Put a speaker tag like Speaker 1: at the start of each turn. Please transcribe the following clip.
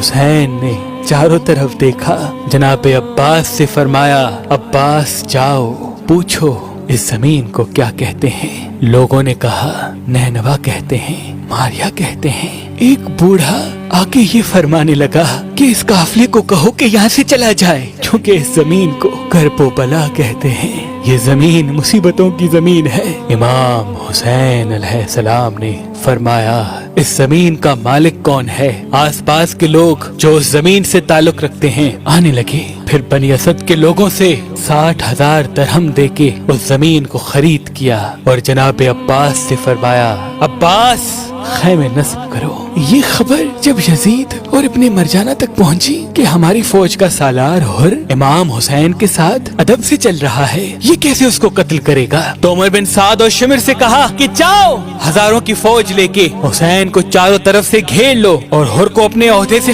Speaker 1: حسین نے چاروں طرف دیکھا، جناب عباس سے فرمایا عباس جاؤ پوچھو اس زمین کو کیا کہتے ہیں۔ لوگوں نے کہا نینوا کہتے ہیں، ماریا کہتے ہیں۔ ایک بوڑھا آگے یہ فرمانے لگا کہ اس قافلے کو کہو کہ یہاں سے چلا جائے، کیونکہ اس زمین کو کرب و بلا کہتے ہیں، یہ زمین مصیبتوں کی زمین ہے۔ امام حسین علیہ السلام نے فرمایا اس زمین کا مالک کون ہے؟ آس پاس کے لوگ جو اس زمین سے تعلق رکھتے ہیں آنے لگے، پھر بنی اسد کے لوگوں سے 60,000 درہم دے کے اس زمین کو خرید کیا، اور جناب عباس سے فرمایا عباس خیمے نصب کرو۔ یہ خبر جب یزید اور ابن مرجانہ تک پہنچی کہ ہماری فوج کا سالار حر امام حسین کے ساتھ ادب سے چل رہا ہے، یہ کیسے اس کو قتل کرے گا، تو عمر بن سعد اور شمر سے کہا کہ جاؤ ہزاروں کی فوج لے کے حسین کو چاروں طرف سے گھیر لو اور حر کو اپنے عہدے سے